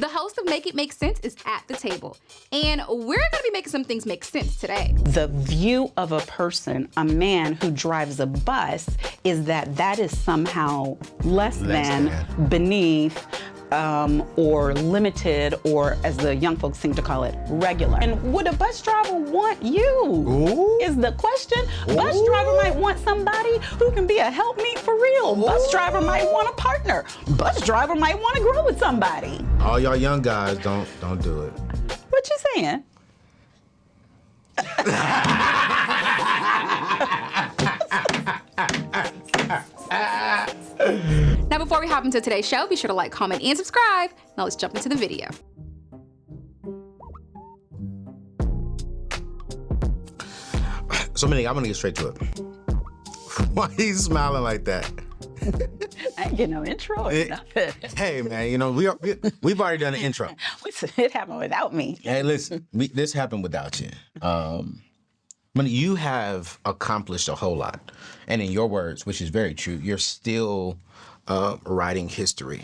The host of Make It Make Sense is at the table, and we're going to be making some things make sense today. The view of a person, a man who drives a bus, is that is somehow less than, beneath, or limited, or as the young folks seem to call it, regular. And would a bus driver want you? Ooh. Is the question. Ooh. Bus driver might want somebody who can be a helpmeet for real. Ooh. Bus driver might want a partner. Bus driver might want to grow with somebody. All y'all young guys, don't do it. What you saying? Now, before we hop into today's show, be sure to like, comment, and subscribe. Now let's jump into the video. So, Monique, I'm gonna get straight to it. Why are you smiling like that? I ain't getting no intro or nothing. Hey, man, you know, we've already done an intro. It happened without me. Hey, listen, this happened without you. Monique, you have accomplished a whole lot. And in your words, which is very true, you're still writing history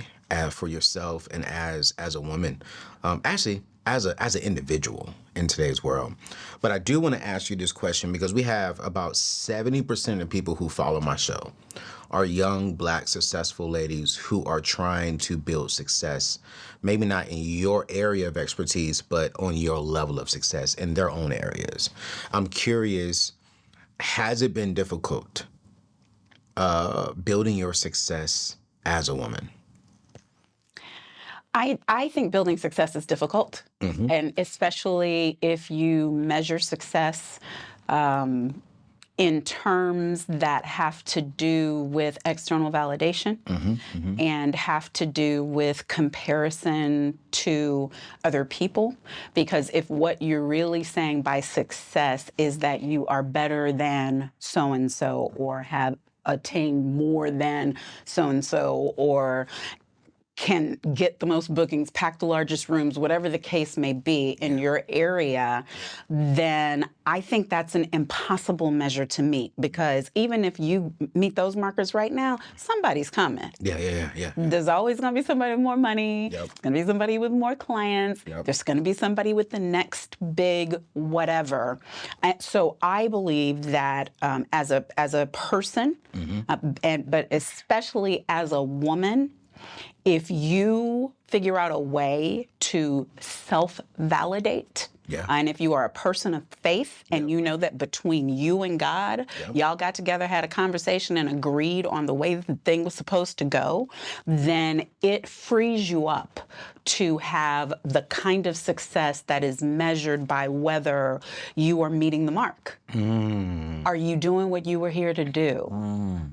for yourself and as a woman. Actually, as an individual in today's world. But I do want to ask you this question because we have about 70% of people who follow my show are young, Black, successful ladies who are trying to build success, maybe not in your area of expertise, but on your level of success in their own areas. I'm curious, has it been difficult building your success as a woman? I think building success is difficult, and especially if you measure success in terms that have to do with external validation and have to do with comparison to other people. Because if what you're really saying by success is that you are better than so-and-so or have attained more than so-and-so or can get the most bookings, pack the largest rooms, whatever the case may be in your area, then I think that's an impossible measure to meet, because even if you meet those markers right now, somebody's coming. Yeah. There's always going to be somebody with more money. Yep. There's going to be somebody with more clients. Yep. There's going to be somebody with the next big whatever. And so I believe that as a person, but especially as a woman, if you figure out a way to self-validate, and if you are a person of faith and you know that between you and God, y'all got together, had a conversation and agreed on the way the thing was supposed to go, then it frees you up to have the kind of success that is measured by whether you are meeting the mark. Are you doing what you were here to do?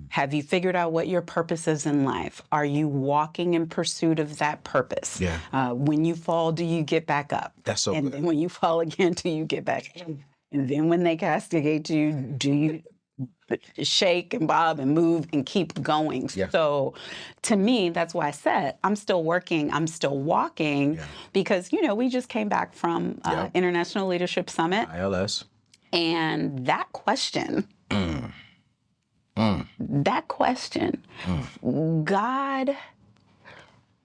Have you figured out what your purpose is in life? Are you walking in pursuit of that purpose? When you fall, do you get back up? That's so And good. then when you fall again, do you get back up? And then when they castigate you, do you shake and bob and move and keep going? So to me, that's why I said I'm still working, I'm still walking, because, you know, we just came back from International Leadership Summit. ILS. And that question, God,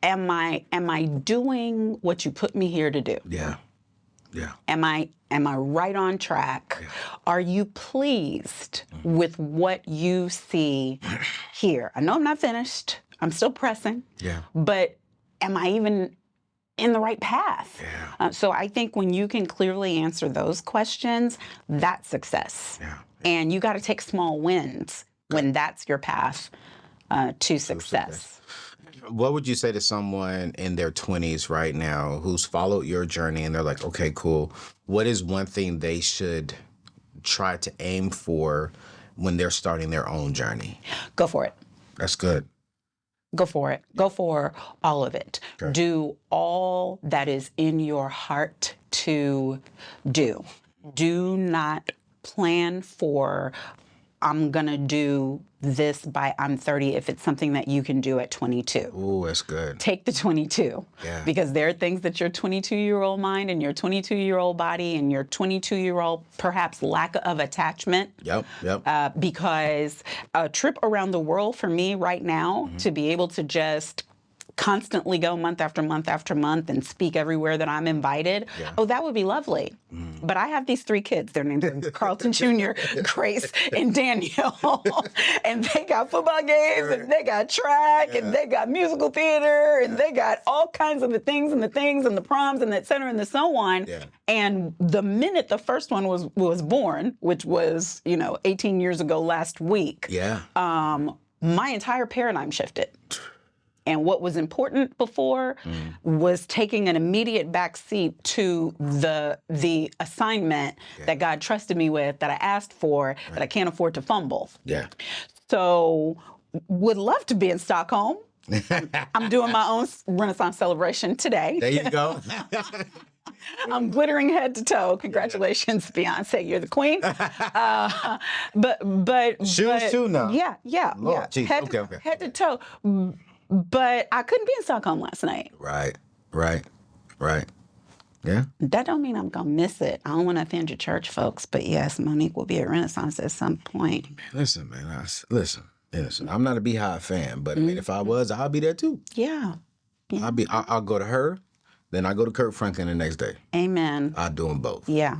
am I doing what you put me here to do? Yeah. Am I right on track? Are you pleased with what you see here? I know I'm not finished. I'm still pressing. But am I even in the right path? So I think when you can clearly answer those questions, that's success. And you got to take small wins when that's your path to success. What would you say to someone in their 20s right now who's followed your journey and they're like, okay, cool. What is one thing they should try to aim for when they're starting their own journey? Go for it. That's good. Go for it. Go for all of it. Okay. Do all that is in your heart to do. Do not plan for, I'm going to do this by I'm 30 if it's something that you can do at 22. Ooh, that's good. Take the 22. Because there are things that your 22-year-old mind and your 22-year-old body and your 22-year-old perhaps lack of attachment. Because a trip around the world for me right now, to be able to just constantly go month after month after month and speak everywhere that I'm invited, oh, that would be lovely. But I have these 3 kids. Their names are Carlton Jr., Grace, and Daniel. And they got football games, and they got track, and they got musical theater, and they got all kinds of the things and the proms and et cetera and the so on. And the minute the first one was born, which was, 18 years ago last week, my entire paradigm shifted. And what was important before was taking an immediate backseat to the assignment that God trusted me with, that I asked for, that I can't afford to fumble. So would love to be in Stockholm. I'm doing my own Renaissance celebration today. There you go. I'm glittering head to toe. Congratulations, Beyonce, you're the queen. But shoes too now. Yeah. Geez. Head to toe. But I couldn't be in Stockholm last night. Right. Yeah. That don't mean I'm gonna miss it. I don't want to offend your church folks, but yes, Monique will be at Renaissance at some point. Listen, man. Listen. I'm not a Beehive fan, but I mean, if I was, I'll be there too. Yeah. I'll go to her, then I go to Kirk Franklin the next day. Amen. I'll do them both. Yeah.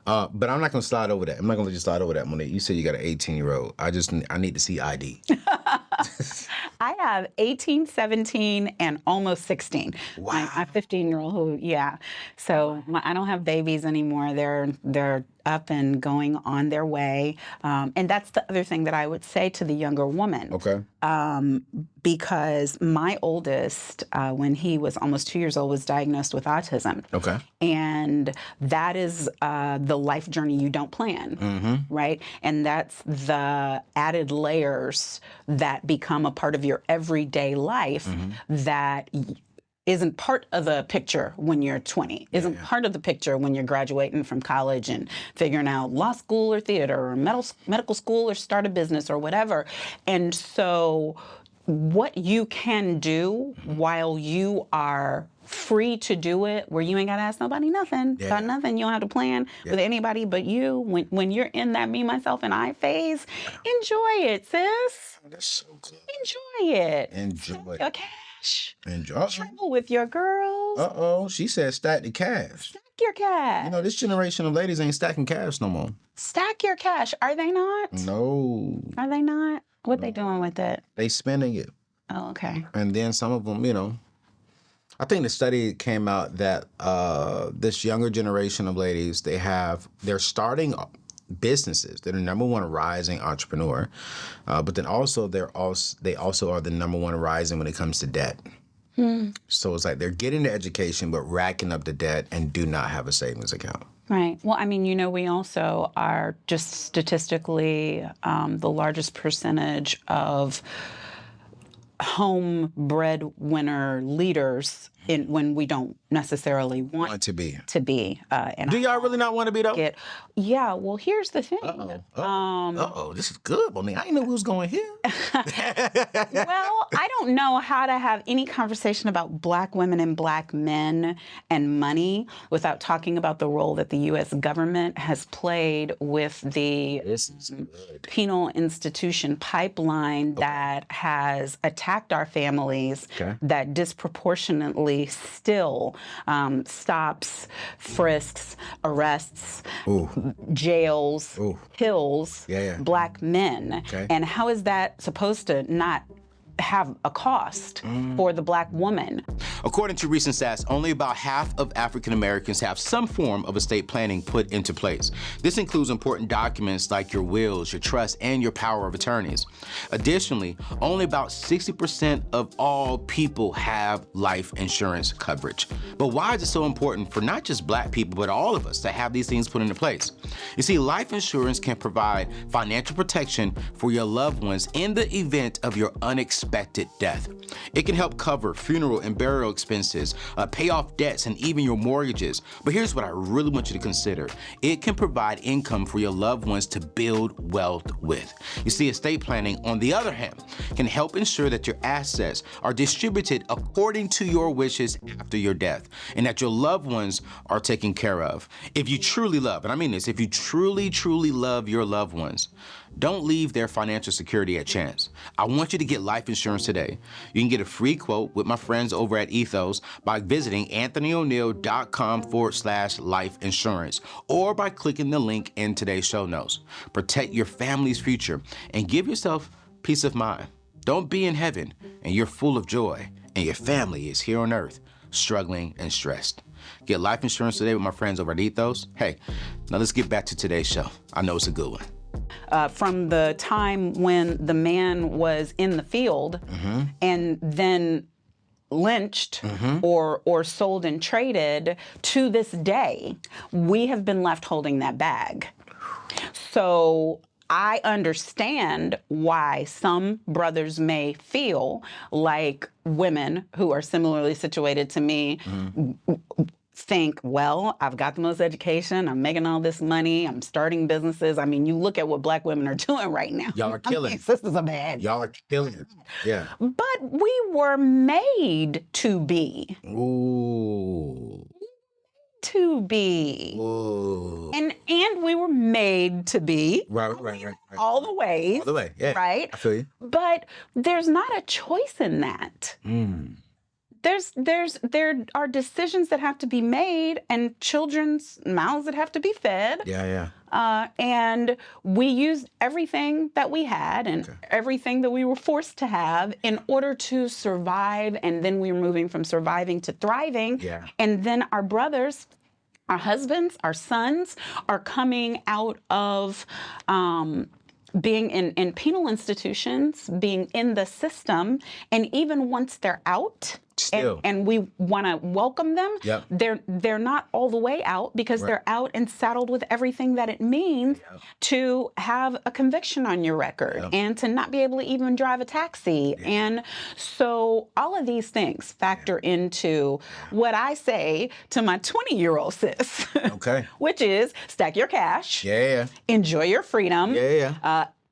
But I'm not gonna slide over that. I'm not gonna let you slide over that, Monique. You said you got an 18-year-old. I need to see ID. I have 18, 17, and almost 16. Wow. My 15-year-old So I don't have babies anymore. They're up and going on their way. And that's the other thing that I would say to the younger woman. Okay. Because my oldest, when he was almost 2 years old, was diagnosed with autism. Okay. And that is the life journey you don't plan, right? And that's the added layers that become a part of your everyday life that isn't part of the picture when you're 20, isn't part of the picture when you're graduating from college and figuring out law school or theater or medical school or start a business or whatever. And so what you can do while you are free to do it, where you ain't got to ask nobody nothing about nothing. You don't have to plan with anybody but you. When you're in that me, myself, and I phase, enjoy it, sis. That's so good. Enjoy it. Enjoy your cash. Enjoy. Travel with your girls. Uh-oh. She said stack the cash. Stack your cash. This generation of ladies ain't stacking cash no more. Stack your cash. Are they not? No. Are they not? What they doing with it? They spending it. Oh, okay. And then some of them, I think the study came out that this younger generation of ladies, they're starting businesses. They're the number one rising entrepreneur, but then also they also are the number one rising when it comes to debt. So it's like they're getting the education but racking up the debt and do not have a savings account. Right. Well, I mean, we also are just statistically the largest percentage of home breadwinner leaders when we don't necessarily want to be. And do y'all really not want to be though? Yeah. Well, here's the thing. This is good, Monique. I didn't know we was going here. Well, I don't know how to have any conversation about Black women and Black men and money without talking about the role that the U.S. government has played with the penal institution pipeline that has attacked our families, that disproportionately still stops, frisks, arrests, jails, kills Black men. And how is that supposed to not have a cost for the Black woman? According to recent stats, only about half of African Americans have some form of estate planning put into place. This includes important documents like your wills, your trust, and your power of attorneys. Additionally, only about 60% of all people have life insurance coverage. But why is it so important for not just Black people, but all of us to have these things put into place? You see, life insurance can provide financial protection for your loved ones in the event of your unexpected death. It can help cover funeral and burial expenses, pay off debts, and even your mortgages. But here's what I really want you to consider. It can provide income for your loved ones to build wealth with. You see, estate planning, on the other hand, can help ensure that your assets are distributed according to your wishes after your death, and that your loved ones are taken care of. If you truly love, and I mean this, if you truly, truly love your loved ones, Don't leave their financial security at chance. I want you to get life insurance today. You can get a free quote with my friends over at Ethos by visiting anthonyoneal.com/life insurance or by clicking the link in today's show notes. Protect your family's future and give yourself peace of mind. Don't be in heaven and you're full of joy and your family is here on earth struggling and stressed. Get life insurance today with my friends over at Ethos. Hey, now let's get back to today's show. I know it's a good one. From the time when the man was in the field and then lynched or sold and traded to this day, we have been left holding that bag. So I understand why some brothers may feel like women who are similarly situated to me think, well, I've got the most education, I'm making all this money, I'm starting businesses. I mean, you look at what Black women are doing right now. Y'all are killing. Sisters are bad. Y'all are killing it. Yeah. But we were made to be. Ooh. To be. Ooh. And we were made to be. Right. All the ways. All the way, yeah. Right? I feel you. But there's not a choice in that. There are decisions that have to be made and children's mouths that have to be fed. Yeah. And we used everything that we had and everything that we were forced to have in order to survive. And then we were moving from surviving to thriving. Yeah. And then our brothers, our husbands, our sons are coming out of being in penal institutions, being in the system. And even once they're out, and we want to welcome them. Yep. They're not all the way out because they're out and saddled with everything that it means to have a conviction on your record and to not be able to even drive a taxi. And so all of these things factor into what I say to my 20-year-old sis, which is stack your cash, enjoy your freedom,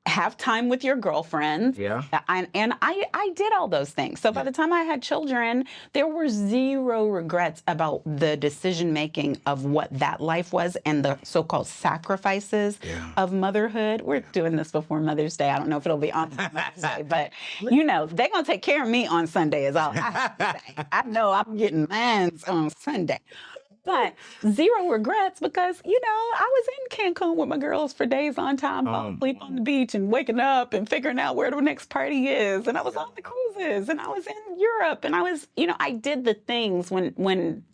have time with your girlfriend. And I did all those things. So by the time I had children, there were zero regrets about the decision making of what that life was and the so-called sacrifices of motherhood. We're doing this before Mother's Day. I don't know if it'll be on Mother's Day, but you know, they're going to take care of me on Sunday is all I have to say. I know I'm getting mine on Sunday. But zero regrets because, you know, I was in Cancun with my girls for days on time, falling asleep on the beach and waking up and figuring out where the next party is. And I was on the cruises and I was in Europe and I was, you know, I did the things when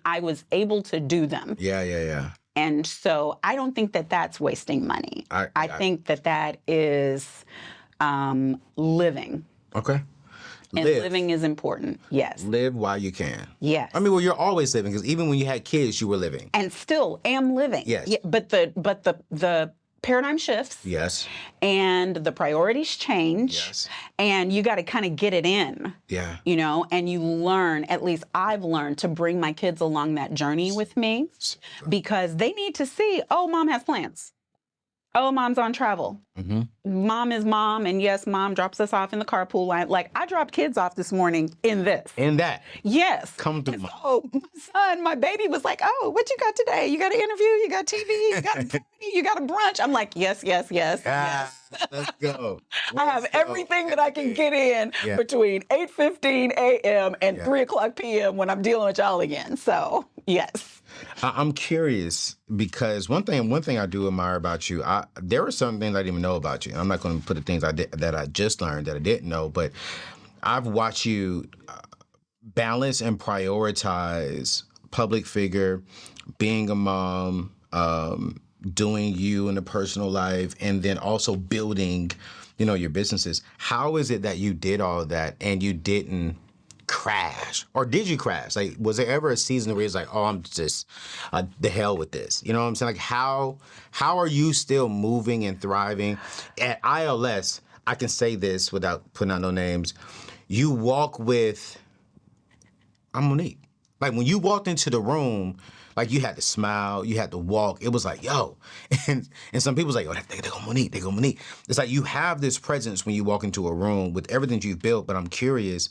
I was able to do them. Yeah. And so I don't think that that's wasting money. I think that is living. Okay. And living is important, yes. Live while you can. Yes. I mean, well, you're always living because even when you had kids, you were living. And still am living. Yes. Yeah, but the paradigm shifts. Yes. And the priorities change. Yes. And you got to kind of get it in. Yeah. You know, and you learn, at least I've learned, to bring my kids along that journey with me because they need to see, oh, mom has plans. Oh, mom's on travel. Mom is mom, and yes, mom drops us off in the carpool line. Like, I dropped kids off this morning in this. In that? Yes. Come through, mom. Oh, my son, my baby was like, oh, what you got today? You got an interview? You got TV? You got a party? You got a brunch? I'm like, yes. Let's go. I have everything that I can get in between 8:15 a.m. and 3 o'clock p.m. when I'm dealing with y'all again. So, yes. I'm curious because one thing I do admire about you, there are some things I didn't even know about you. I'm not going to put the things that I just learned that I didn't know, but I've watched you balance and prioritize public figure, being a mom, doing you in a personal life, and then also building, you know, your businesses. How is it that you did all of that and you didn't crash? Or did you crash? Like, was there ever a season where it's like, oh, I'm just the hell with this? You know what I'm saying? Like, how are you still moving and thriving? At ILS, I can say this without putting out no names. You walk with, I'm Monique. Like, when you walked into the room, like, you had to smile, you had to walk. It was like, yo. And some people's like, oh, they go Monique, they go Monique. It's like you have this presence when you walk into a room with everything you've built, but I'm curious,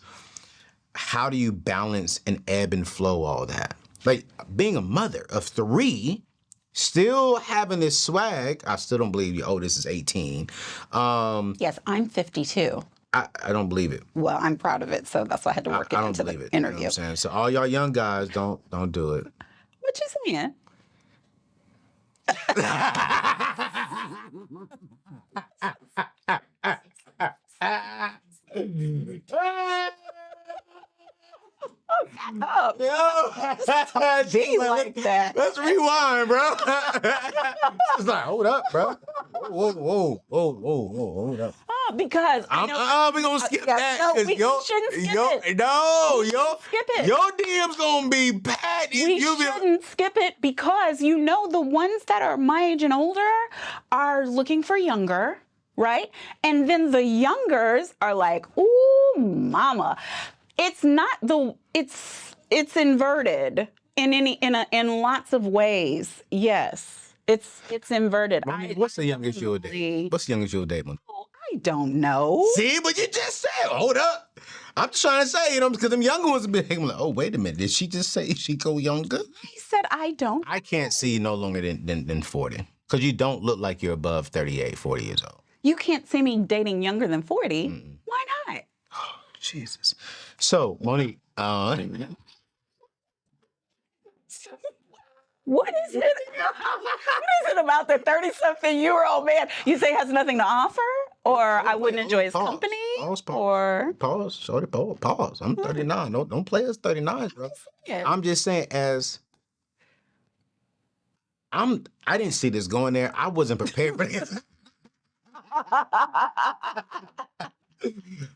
how do you balance and ebb and flow all that? Like, being a mother of 3, still having this swag. I still don't believe your oldest is 18. Yes, I'm 52. I don't believe it. Well, I'm proud of it, so that's why I had to work it into the interview. You know what I'm saying? So all y'all young guys, don't do it. What you saying? Up. Be like that. Let's rewind, bro. It's like, hold up, bro. Whoa, hold up. Oh, because we gonna skip that. No, 'Cause we shouldn't skip it. Skip it. Your DM's gonna be packed. We shouldn't skip it because you know the ones that are my age and older are looking for younger, right? And then the youngers are like, ooh, mama. It's not it's inverted in lots of ways. Yes. It's inverted. What's the youngest you'll date? What's the youngest you'll date, man? I don't know. See, but you just said, hold up. I'm just trying to say, you know, because them younger ones have been like, oh, wait a minute. Did she just say she go younger? He said I don't. I can't see you no longer than 40. Because you don't look like you're above 38, 40 years old. You can't see me dating younger than 40. Why not? Oh, Jesus. So, Monique, what is it? What is it about the 30-something-year-old man you say has nothing to offer? Or I wouldn't enjoy his company? Pause. Shorty, pause. I'm 39. Don't play us 39, bro. I'm just saying I didn't see this going there. I wasn't prepared for this.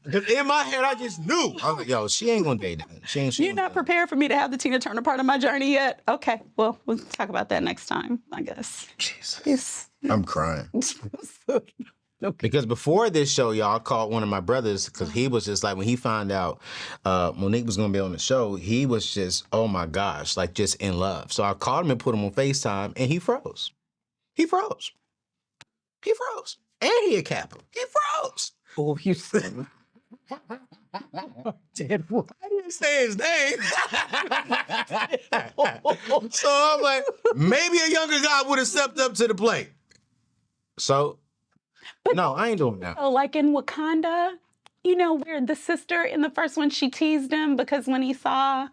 Because in my head, I just knew. I was like, yo, she ain't gonna date that. You're not prepared for me to have the Tina Turner part of my journey yet? Okay, well, we'll talk about that next time, I guess. Jesus. I'm crying. Okay. Because before this show, y'all, I called one of my brothers because he was just like, when he found out Monique was going to be on the show, he was just, oh my gosh, like just in love. So I called him and put him on FaceTime and he froze. He froze. And he a Kappa. He froze. Oh, you said. Dead boy. I didn't say his name. So I'm like, maybe a younger guy would have stepped up to the plate. So, but no, I ain't doing that. So like in Wakanda, you know, where the sister in the first one, she teased him because when he saw,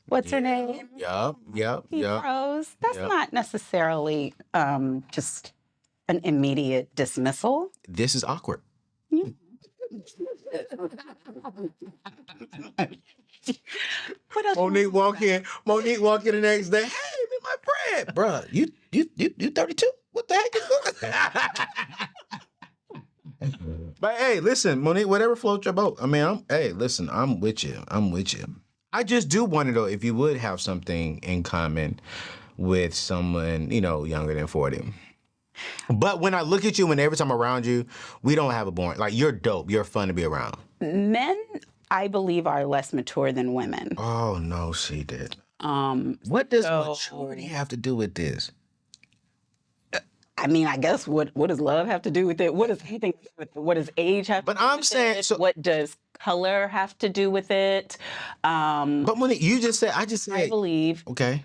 what's her name? He froze. That's not necessarily just an immediate dismissal. This is awkward. Yeah. Monique walk in the next day. Hey, be my friend, bruh. You 32? What the heck is going? But hey, listen, Monique, whatever floats your boat. I mean, I'm with you. I just do wonder though if you would have something in common with someone, you know, younger than 40. But when I look at you and every time I'm around you, we don't have a boring, like you're dope. You're fun to be around. Men, I believe, are less mature than women. Oh, no, she did. What does maturity have to do with this? I mean, I guess what does love have to do with it? What does anything have to do with it? What does age have to do with it? But I'm saying, so what does color have to do with it? But Monique, I believe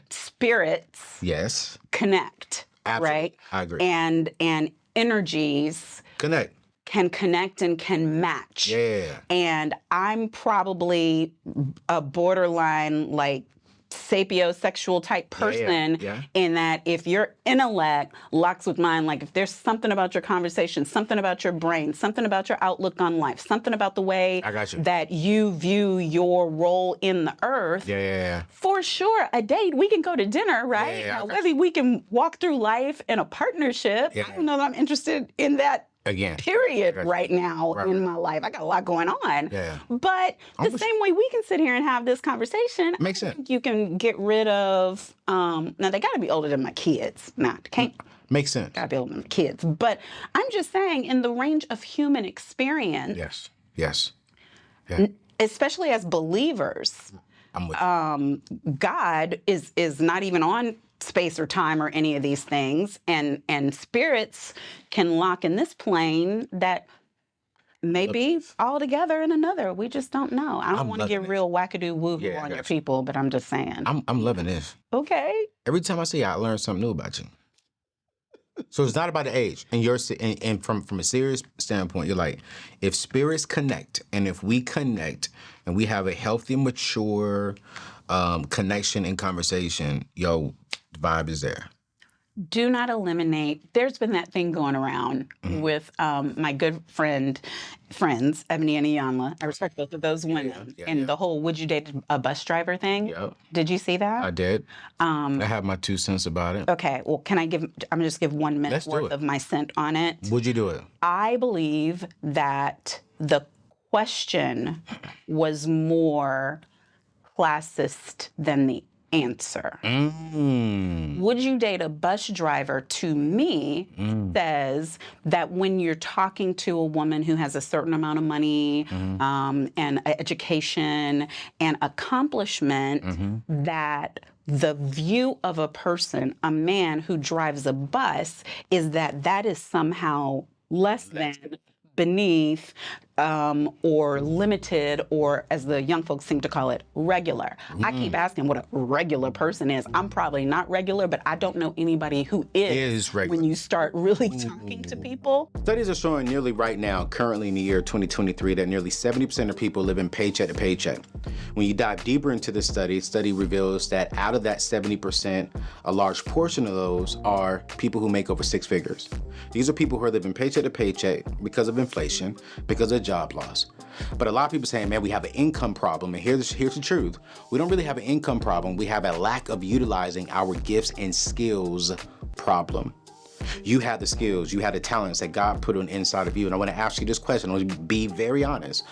spirits connect. Absolutely. Right? I agree. And energies can connect and can match. Yeah. And I'm probably a borderline like sapiosexual type person in that if your intellect locks with mine, like if there's something about your conversation, something about your brain, something about your outlook on life, something about the way that you view your role in the earth, for sure, a date, we can go to dinner, right? Now, whether we can walk through life in a partnership, I don't know that I'm interested in that period right now in my life. I got a lot going on. But the same way we can sit here and have this conversation, makes sense. I think you can get rid of, now they got to be older than my kids. Can't. Makes sense. Got to be older than my kids. But I'm just saying in the range of human experience. Yes. Especially as believers, I'm with you. God is not even on space or time or any of these things, and spirits can lock in this plane that may be all together in another. We just don't know. I don't want to get real wackadoo woo on your people, but I'm just saying. I'm loving this. Okay. Every time I see you, I learn something new about you. So it's not about the age. And from a serious standpoint, you're like, if spirits connect, and if we connect, and we have a healthy, mature connection and conversation, the vibe is there. Do not eliminate. There's been that thing going around with my good friends, Ebony and Iyanla. I respect both of those women. The whole "would you date a bus driver" thing. Yep. Did you see that? I did. I have my 2 cents about it. Okay. Well, I'm gonna just give 1 minute worth of my cent on it. Would you do it? I believe that the question was more classist than the answer. Would you date a bus driver, to me, says that when you're talking to a woman who has a certain amount of money and education and accomplishment, that the view of a person, a man who drives a bus, is that is somehow less than, beneath, or limited, or as the young folks seem to call it, regular. I keep asking what a regular person is. I'm probably not regular, but I don't know anybody who is regular when you start really talking to people. Studies are showing nearly right now, currently in the year 2023, that nearly 70% of people live in paycheck to paycheck. When you dive deeper into this study reveals that out of that 70%, a large portion of those are people who make over 6 figures. These are people who are living paycheck to paycheck because of inflation, because of job loss. But a lot of people saying, man, we have an income problem. And here's the truth. We don't really have an income problem. We have a lack of utilizing our gifts and skills problem. You have the skills, you have the talents that God put on inside of you. And I want to ask you this question. I want to be very honest.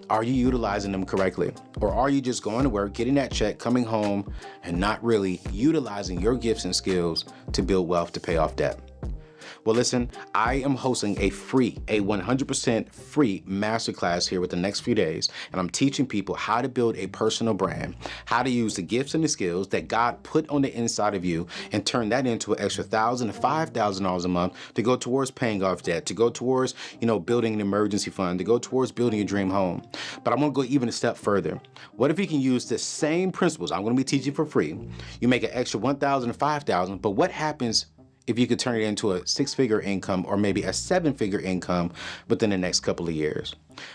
Are you utilizing them correctly? Or are you just going to work, getting that check, coming home, and not really utilizing your gifts and skills to build wealth to pay off debt? Well, listen, I am hosting a 100% free masterclass here with the next few days, and I'm teaching people how to build a personal brand, how to use the gifts and the skills that God put on the inside of you and turn that into an extra $1,000 to $5,000 a month to go towards paying off debt, to go towards, building an emergency fund, to go towards building a dream home. But I'm going to go even a step further. What if you can use the same principles I'm going to be teaching for free? You make an extra $1,000 to $5,000, but what happens if you could turn it into a 6-figure income or maybe a 7-figure income within the next couple of years?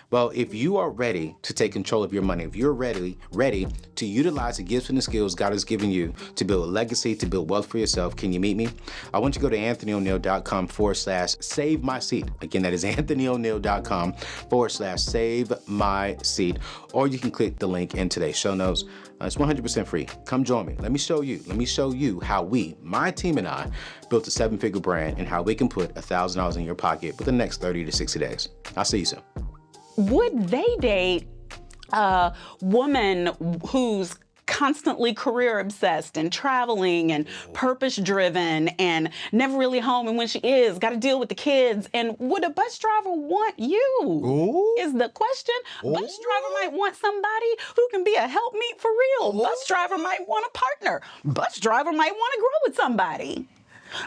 Well, if you are ready to take control of your money, if you're ready to utilize the gifts and the skills God has given you to build a legacy, to build wealth for yourself, can you meet me? I want you to go to anthonyoneal.com/save my seat. Again, that is anthonyoneal.com/save my seat. Or you can click the link in today's show notes. It's 100% free. Come join me. Let me show you how we, my team and I, built a 7-figure brand and how we can put $1,000 in your pocket within the next 30 to 60 days. I'll see you soon. Would they date a woman who's constantly career obsessed and traveling and purpose driven and never really home, and when she is, got to deal with the kids? And would a bus driver want you? Ooh. Is the question. Ooh. Bus driver might want somebody who can be a helpmeet for real. Ooh. Bus driver might want a partner. Bus driver might want to grow with somebody.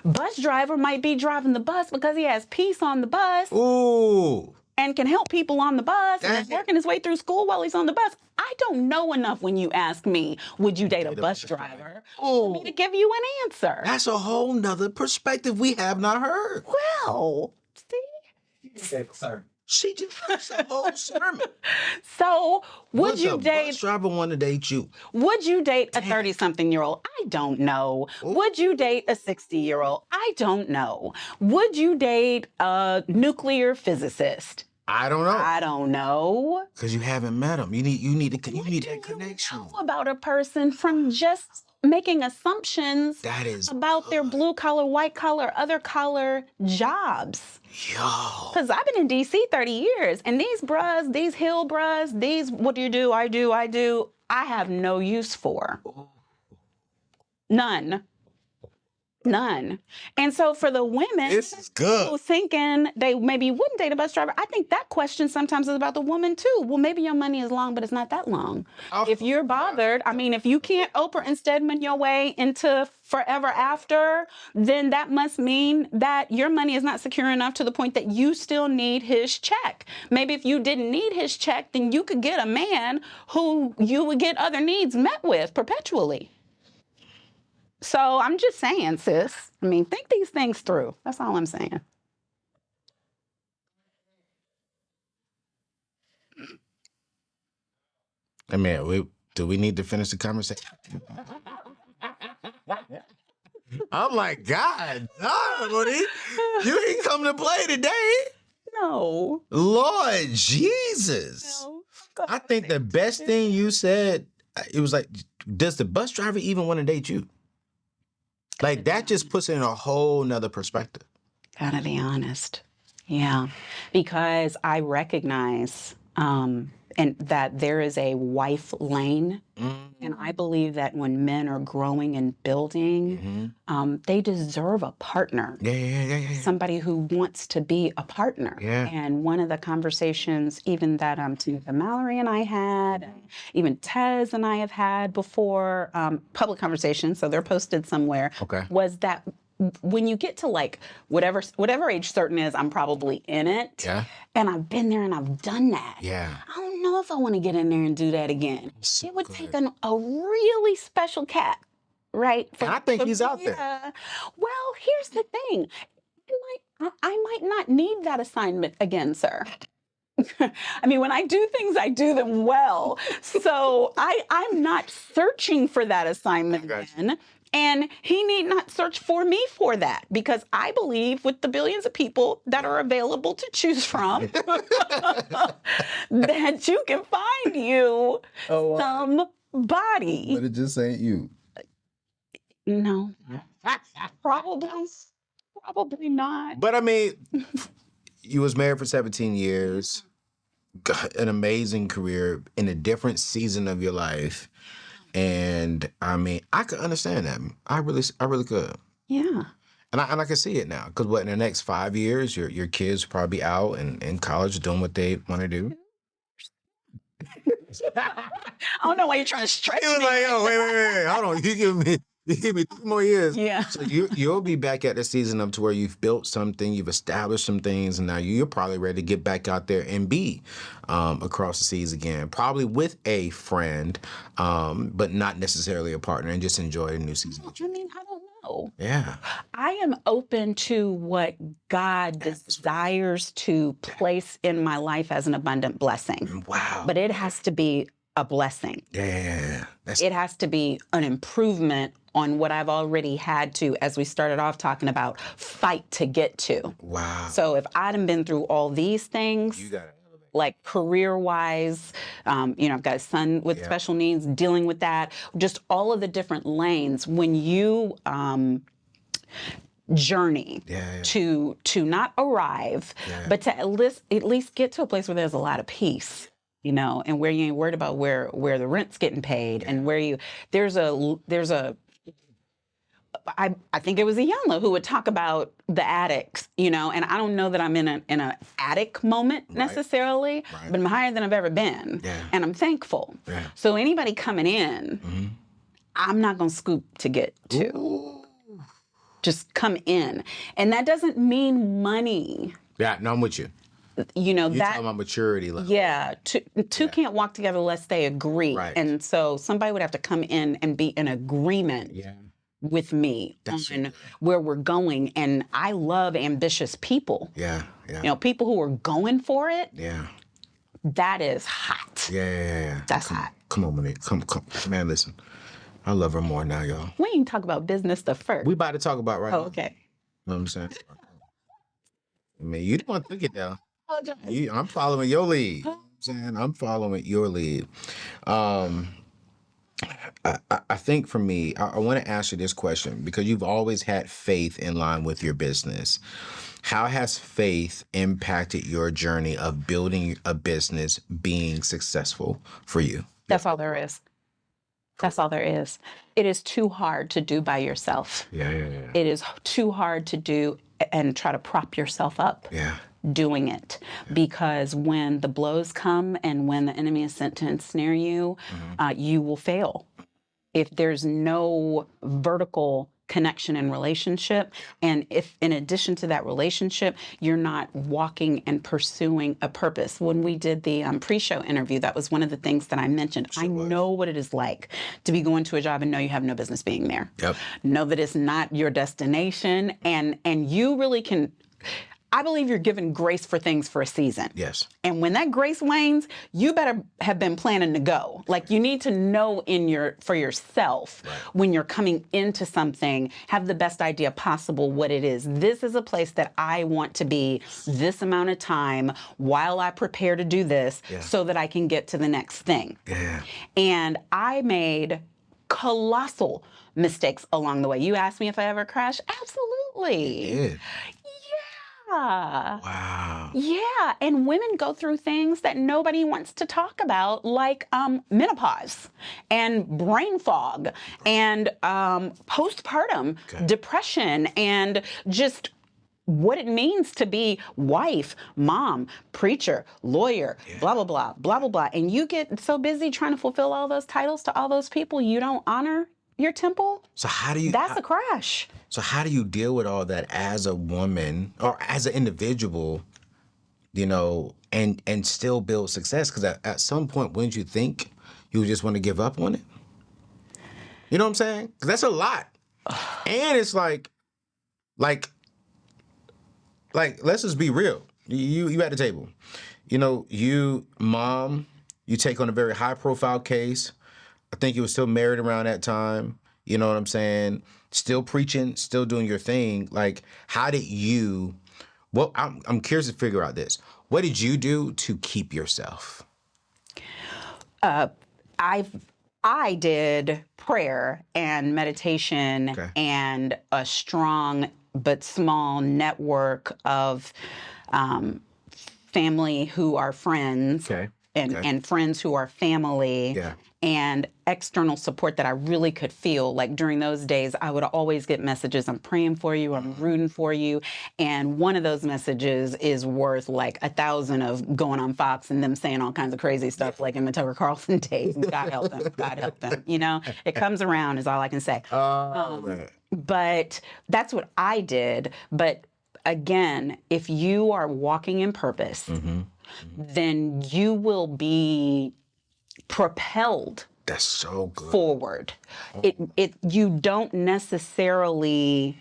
Bus driver might be driving the bus because he has peace on the bus. Ooh. And can help people on the bus and is working his way through school while he's on the bus. I don't know enough when you ask me, would you date a bus driver, for me to give you an answer. That's a whole nother perspective we have not heard. Well, see? She just finished a whole sermon. So, would you date... bus driver want to date you? Would you date a 30-something-year-old? I don't know. Ooh. Would you date a 60-year-old? I don't know. Would you date a nuclear physicist? I don't know. I don't know. Because you haven't met him. You need that connection. You know about a person from just making assumptions about their blue collar, white collar, other collar jobs. Yo. Because I've been in D.C. 30 years, and these bras, these hill bras, these what do you do, I do, I have no use for. None. And so for the women this is good. who thinking they maybe wouldn't date a bus driver, I think that question sometimes is about the woman too. Well, maybe your money is long, but it's not that long. If you're bothered, if you can't Oprah and Stedman your way into forever after, then that must mean that your money is not secure enough to the point that you still need his check. Maybe if you didn't need his check, then you could get a man who you would get other needs met with perpetually. So I'm just saying, sis. I mean, think these things through. That's all I'm saying. I mean, do we need to finish the conversation? I'm like, God, Monique, you ain't come to play today. No. Lord Jesus. No. I think the best thing you said, it was like, does the bus driver even want to date you? Like, that just puts it in a whole nother perspective. Gotta be honest. Yeah. Because I recognize and that there is a wife lane. And I believe that when men are growing and building, they deserve a partner. Yeah. Somebody who wants to be a partner. Yeah. And one of the conversations even that Timothy Mallory and I had, and even Tez and I have had before, public conversations, so they're posted somewhere, was that when you get to like whatever age certain is, I'm probably in it. Yeah. And I've been there and I've done that. Yeah. I don't know if I want to get in there and do that again. So it would good. take a really special cat, right? And I think he's out there. Well, here's the thing. I might not need that assignment again, sir. I mean, when I do things, I do them well. So I'm not searching for that assignment again. And he need not search for me for that, because I believe with the billions of people that are available to choose from, that you can find you somebody. But it just ain't you. No. Probably not. But I mean, you was married for 17 years, got an amazing career in a different season of your life. And I mean, I could understand that. I really could. Yeah. And I can see it now. Because in the next 5 years, your kids will probably be out and in college doing what they want to do. I don't know why you're trying to stretch me. He was like, oh, wait. Hold on. You give me 3 more years. Yeah. So you'll be back at the season up to where you've built something, you've established some things, and now you're probably ready to get back out there and be across the seas again. Probably with a friend, but not necessarily a partner, and just enjoy a new season. I mean, I don't know. Yeah. I am open to what God desires to place in my life as an abundant blessing. Wow. But it has to be a blessing. Yeah. It has to be an improvement on what I've already had to, as we started off talking about, fight to get to. Wow. So if I'd have been through all these things, You got it. like career-wise, I've got a son with special needs, dealing with that, just all of the different lanes. When you journey to not arrive, but to at least get to a place where there's a lot of peace. And where you ain't worried about where the rent's getting paid, and where I think it was Iyanla who would talk about the addicts, and I don't know that I'm in an addict moment necessarily, but I'm higher than I've ever been, and I'm thankful. Yeah. So anybody coming in, I'm not gonna scoop to get to. Ooh. Just come in, and that doesn't mean money. Yeah, no, I'm with you. You're talking about maturity level. Yeah, two can't walk together unless they agree. Right. And so somebody would have to come in and be in agreement with me on where we're going. And I love ambitious people. Yeah. People who are going for it. Yeah. That is hot. Yeah. That's hot. Come on, Monique. Come. Man, listen. I love her more now, y'all. We ain't talk about business stuff first. We about to talk about now. Okay. You know what I'm saying? I mean, you don't want to take it down. I'm following your lead. I'm following your lead. I think for me, I want to ask you this question, because you've always had faith in line with your business. How has faith impacted your journey of building a business, being successful for you? That's all there is. That's all there is. It is too hard to do by yourself. Yeah. It is too hard to do and try to prop yourself up. Doing it, because when the blows come and when the enemy is sent to ensnare you, you will fail. If there's no vertical connection and relationship. And if in addition to that relationship, you're not walking and pursuing a purpose. When we did the pre-show interview, that was one of the things that I mentioned. I know what it is like to be going to a job and know you have no business being there. Yep. Know that it's not your destination, and you really can. I believe you're given grace for things for a season. Yes. And when that grace wanes, you better have been planning to go. Like, you need to know for yourself when you're coming into something, have the best idea possible what it is. This is a place that I want to be this amount of time while I prepare to do this so that I can get to the next thing. Yeah. And I made colossal mistakes along the way. You asked me if I ever crashed? Absolutely. You did. Yeah. Wow. Yeah, and women go through things that nobody wants to talk about, like menopause and brain fog and postpartum depression and just what it means to be wife, mom, preacher, lawyer, blah, blah, blah, blah, blah, blah. And you get so busy trying to fulfill all those titles to all those people, you don't honor your temple. So how do you... That's a crash. So how do you deal with all that as a woman or as an individual, you know, and still build success? Because at some point, wouldn't you think you would just want to give up on it? You know what I'm saying? Because that's a lot. And it's like, let's just be real. You at the table. You know, you take on a very high profile case. I think you were still married around that time. You know what I'm saying? Still preaching, still doing your thing. Like, how did you... Well, I'm curious to figure out this. What did you do to keep yourself? I did prayer and meditation and a strong but small network of family who are friends and friends who are family and external support that I really could feel. Like, during those days, I would always get messages, I'm praying for you, I'm rooting for you. And one of those messages is worth like 1,000 of going on Fox and them saying all kinds of crazy stuff, like in the Tucker Carlson days. God help them, God help them. You know, it comes around is all I can say. But that's what I did. But again, if you are walking in purpose, then you will be propelled That's so good. forward. You don't necessarily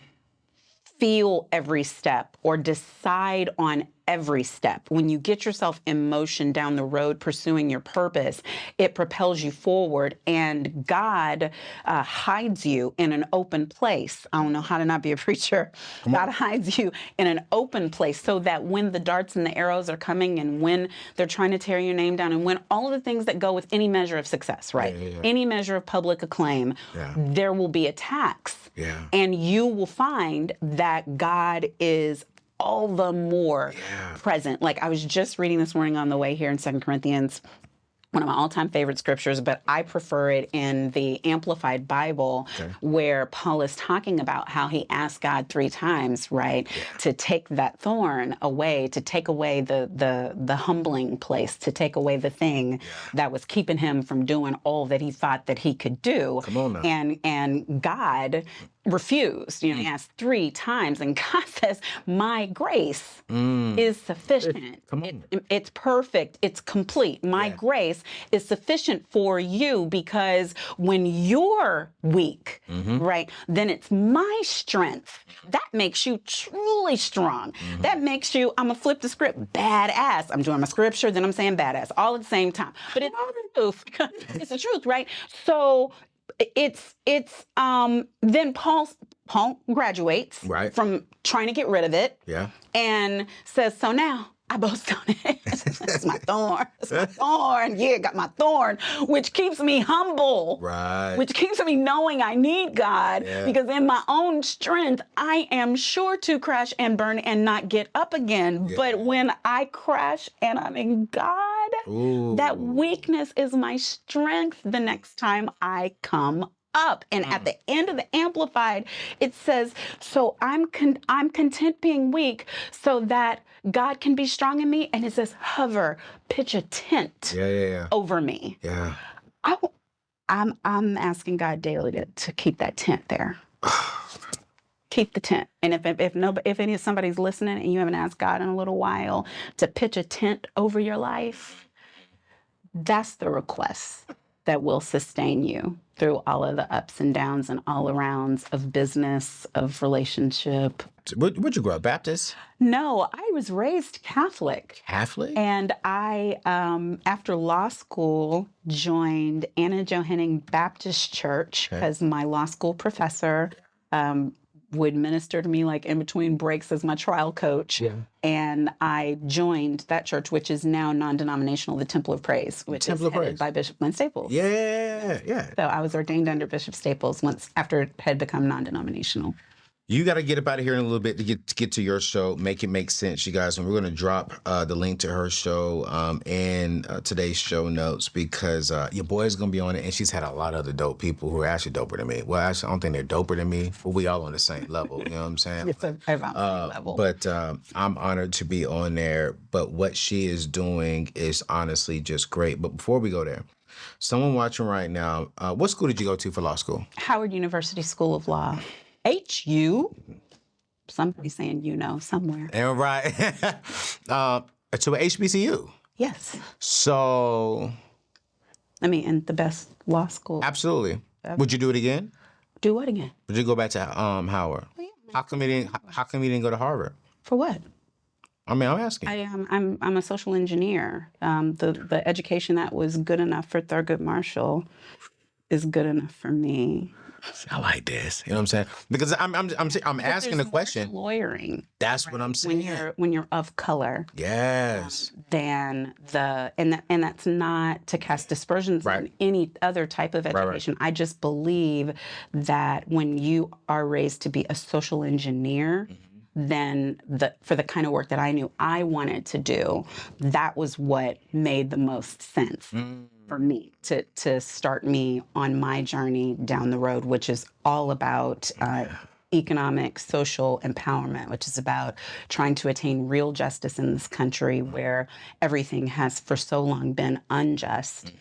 feel every step or decide on every step. When you get yourself in motion down the road pursuing your purpose, it propels you forward, and God hides you in an open place. I don't know how to not be a preacher. God hides you in an open place so that when the darts and the arrows are coming and when they're trying to tear your name down and when all of the things that go with any measure of success, right? Any measure of public acclaim, there will be attacks. And you will find that God is all the more present. Like, I was just reading this morning on the way here in 2 Corinthians, one of my all-time favorite scriptures, but I prefer it in the Amplified Bible, where Paul is talking about how he asked God 3 times, right, to take that thorn away, to take away the humbling place, to take away the thing that was keeping him from doing all that he thought that he could do. Come on now. And God refused. You know, he asked 3 times, and God says, my grace is sufficient. It's perfect. It's complete. My grace is sufficient for you, because when you're weak, right, then it's my strength. That makes you truly strong. That makes you, I'm going to flip the script, badass. I'm doing my scripture, then I'm saying badass, all at the same time. But it's the truth. It's the truth, right? So then Paul graduates from trying to get rid of it and says, so now I boast on it. It's my thorn. It's my thorn. Yeah, got my thorn, which keeps me humble. Which keeps me knowing I need God, because in my own strength, I am sure to crash and burn and not get up again. But when I crash and I'm in God, that weakness is my strength the next time I come up. And at the end of the Amplified, it says, so I'm content being weak so that God can be strong in me. And it says, hover, pitch a tent over me. I'm asking God daily to keep that tent there. Keep the tent. And if somebody's listening and you haven't asked God in a little while to pitch a tent over your life, that's the request that will sustain you through all of the ups and downs and all arounds of business, of relationship. Where'd you grow up? Baptist? No, I was raised Catholic. Catholic? And I, after law school, joined Anna Johanning Baptist Church because my law school professor would minister to me like in between breaks as my trial coach. Yeah. And I joined that church, which is now non-denominational, the Temple of Praise, which is headed by Bishop Glenn Staples. Yeah. So I was ordained under Bishop Staples once after it had become non-denominational. You got to get up out of here in a little bit to get to your show, Make It Make Sense, you guys. And we're going to drop the link to her show in today's show notes because your boy is going to be on it. And she's had a lot of other dope people who are actually doper than me. Well, actually, I don't think they're doper than me, but we all on the same level. You know what I'm saying? It's about the same level. But I'm honored to be on there. But what she is doing is honestly just great. But before we go there, someone watching right now, what school did you go to for law school? Howard University School of Law. HU. Somebody saying somewhere. And right. To a HBCU. Yes. So. I mean, and the best law school. Absolutely. Would you do it again? Do what again? Would you go back to Howard? Oh, yeah. How come you didn't go to Harvard? For what? I mean, I'm asking. I'm a social engineer. The education that was good enough for Thurgood Marshall is good enough for me. I like this. You know what I'm saying? Because I'm asking the question. Lawyering. That's right? What I'm saying. When you're of color. Yes. And that's not to cast dispersions on any other type of education. Right. I just believe that when you are raised to be a social engineer, then for the kind of work that I knew I wanted to do, that was what made the most sense. For me to start me on my journey down the road, which is all about economic, social empowerment, which is about trying to attain real justice in this country where everything has for so long been unjust.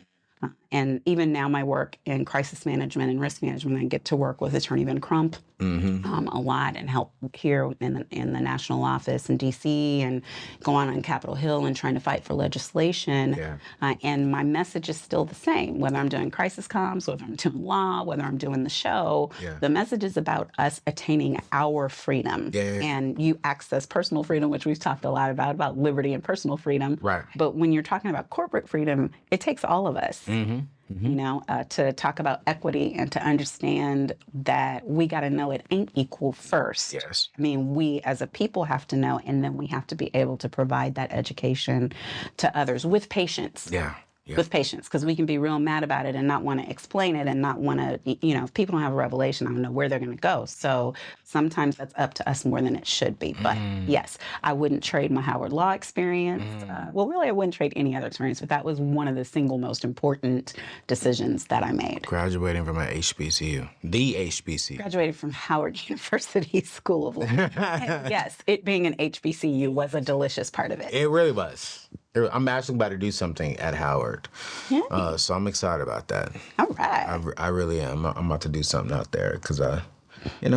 And even now my work in crisis management and risk management, I get to work with Attorney Ben Crump a lot and help here in the national office in D.C. and go on Capitol Hill and trying to fight for legislation. Yeah. And my message is still the same, whether I'm doing crisis comms, whether I'm doing law, whether I'm doing the show. Yeah. The message is about us attaining our freedom. Yeah. And you access personal freedom, which we've talked a lot about liberty and personal freedom. Right. But when you're talking about corporate freedom, it takes all of us. To talk about equity and to understand that we got to know it ain't equal first. Yes. I mean, we as a people have to know, and then we have to be able to provide that education to others with patience. Yeah. Yeah. With patience, because we can be real mad about it and not want to explain it and not want to, if people don't have a revelation, I don't know where they're going to go. So sometimes that's up to us more than it should be. But yes, I wouldn't trade my Howard Law experience. Well, really, I wouldn't trade any other experience, but that was one of the single most important decisions that I made. Graduating from an HBCU, the HBCU. Graduated from Howard University School of Law. And yes, it being an HBCU was a delicious part of it. It really was. I'm actually about to do something at Howard. Yeah. So I'm excited about that. All right. I really am. I'm about to do something out there because it's going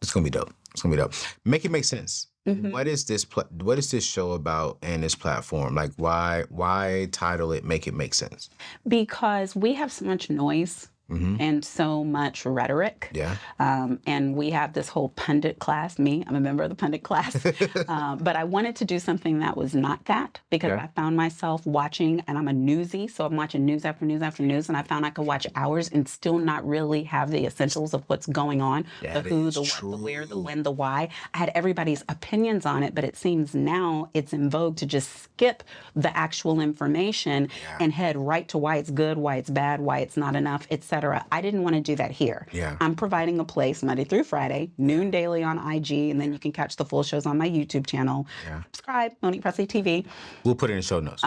to be dope. It's going to be dope. Make it make sense. Mm-hmm. What is this show about and this platform? Like, why title it Make It Make Sense? Because we have so much noise. And so much rhetoric. Yeah. And we have this whole pundit class. I'm a member of the pundit class. But I wanted to do something that was not that because I found myself watching, and I'm a newsie, so I'm watching news after news after news, and I found I could watch hours and still not really have the essentials of what's going on. The who, the what, the where, the when, the why. I had everybody's opinions on it, but it seems now it's in vogue to just skip the actual information and head right to why it's good, why it's bad, why it's not enough, etc. I didn't want to do that here. Yeah. I'm providing a place Monday through Friday, noon daily on IG, and then you can catch the full shows on my YouTube channel. Yeah. Subscribe, Monique Pressley TV. We'll put it in the show notes.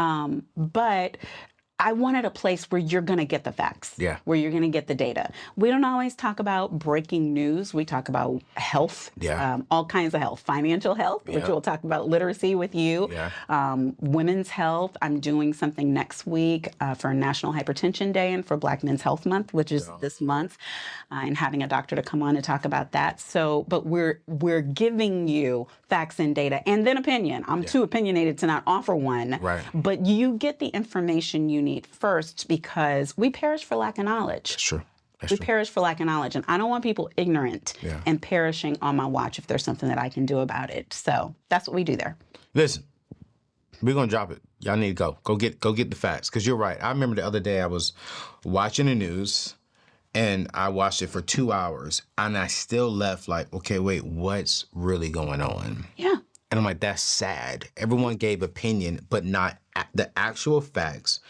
But I wanted a place where you're going to get the facts, where you're going to get the data. We don't always talk about breaking news. We talk about health, all kinds of health, financial health, which we'll talk about literacy with you, women's health. I'm doing something next week for National Hypertension Day and for Black Men's Health Month, which is this month, and having a doctor to come on to talk about that. So, but we're giving you facts and data and then opinion. I'm too opinionated to not offer one, but you get the information you need first because we perish for lack of knowledge. That's true. We perish for lack of knowledge, and I don't want people ignorant and perishing on my watch if there's something that I can do about it. So that's what we do there. Listen, we're gonna drop it. Y'all need to go get the facts because you're right. I remember the other day I was watching the news, and I watched it for 2 hours, and I still left like, okay, wait, what's really going on? Yeah. And I'm like, that's sad. Everyone gave opinion, but not the actual facts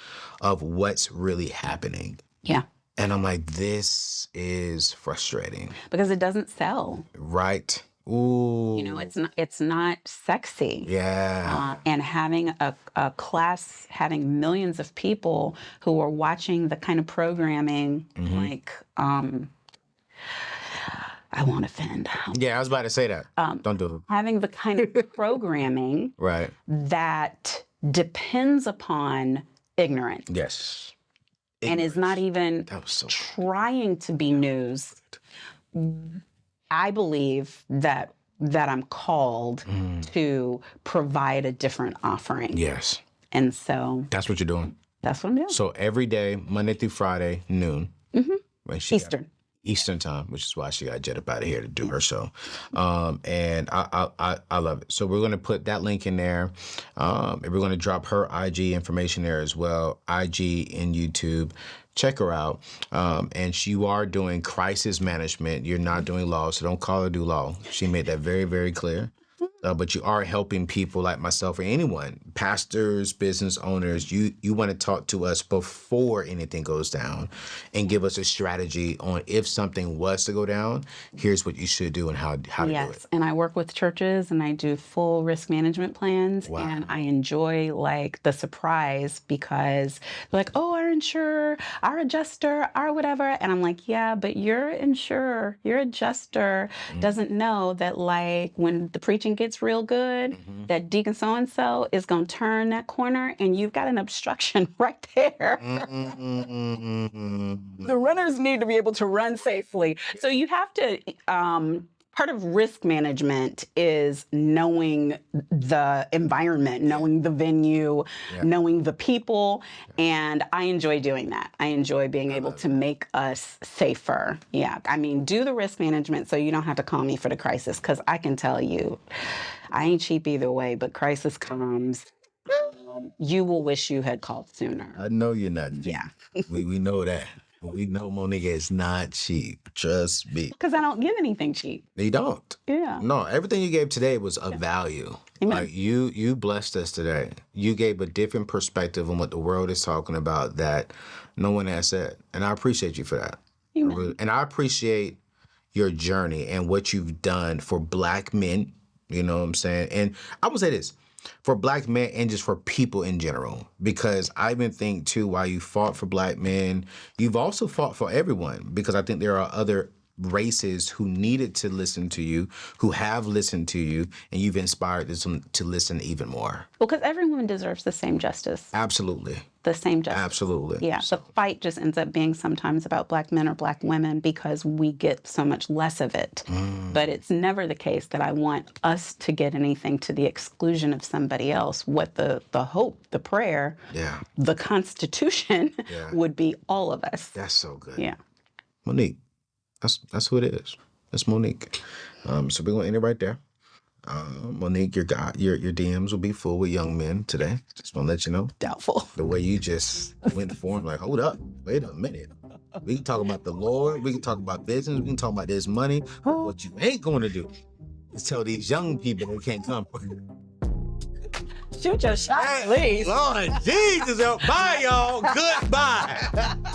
of what's really happening. Yeah. And I'm like, this is frustrating. Because it doesn't sell. Right. Ooh. You know, it's not sexy. Yeah. And having a class, having millions of people who are watching the kind of programming like, I won't offend. Yeah, I was about to say that. Don't do it. Having the kind of programming that depends upon ignorance. Yes. And is not even trying to be news. I believe that I'm called to provide a different offering. Yes. And so that's what you're doing. That's what I'm doing. So every day, Monday through Friday, noon. Eastern time, which is why she got jet up out of here to do her show. And I love it. So we're going to put that link in there. And we're going to drop her IG information there as well, IG and YouTube. Check her out. And you are doing crisis management. You're not doing law, so don't call her do law. She made that very, very clear. But you are helping people like myself or anyone, pastors, business owners. You want to talk to us before anything goes down and give us a strategy on if something was to go down, here's what you should do and how to do it. Yes, and I work with churches and I do full risk management plans. Wow. And I enjoy like the surprise because they're like, oh, our insurer, our adjuster, our whatever. And I'm like, yeah, but your insurer, your adjuster doesn't know that like when the preaching gets real good, that Deacon so-and-so is going to turn that corner and you've got an obstruction right there. The runners need to be able to run safely. So you have to, part of risk management is knowing the environment, knowing the venue, knowing the people, and I enjoy doing that. I enjoy being able to make us safer. Yeah, I mean, do the risk management so you don't have to call me for the crisis, because I can tell you, I ain't cheap either way, but crisis comes, you will wish you had called sooner. I know you're not cheap. Yeah. we know that. We know Monique is not cheap. Trust me. Because I don't give anything cheap. You don't. Yeah. No, everything you gave today was of value. Amen. Like you blessed us today. You gave a different perspective on what the world is talking about that no one has said. And I appreciate you for that. Amen. And I appreciate your journey and what you've done for Black men. You know what I'm saying? And I would say this. For Black men and just for people in general. Because I even think, too, while you fought for Black men, you've also fought for everyone. Because I think there are other races who needed to listen to you, who have listened to you, and you've inspired them to listen even more. Well, because everyone deserves the same justice. Absolutely. The same justice. Absolutely. Yeah, the fight just ends up being sometimes about Black men or Black women because we get so much less of it. But it's never the case that I want us to get anything to the exclusion of somebody else. What the hope, the prayer, the Constitution would be all of us. That's so good. Yeah. Monique, that's who it is. That's Monique. So we're going to end it right there. Monique, your DMs will be full with young men today. Just want to let you know. Doubtful. The way you just went for him, like, hold up, wait a minute. We can talk about the Lord. We can talk about business. We can talk about this money. What you ain't going to do is tell these young people they can't come. Shoot your shot, please. Lord Jesus, bye, y'all. Goodbye.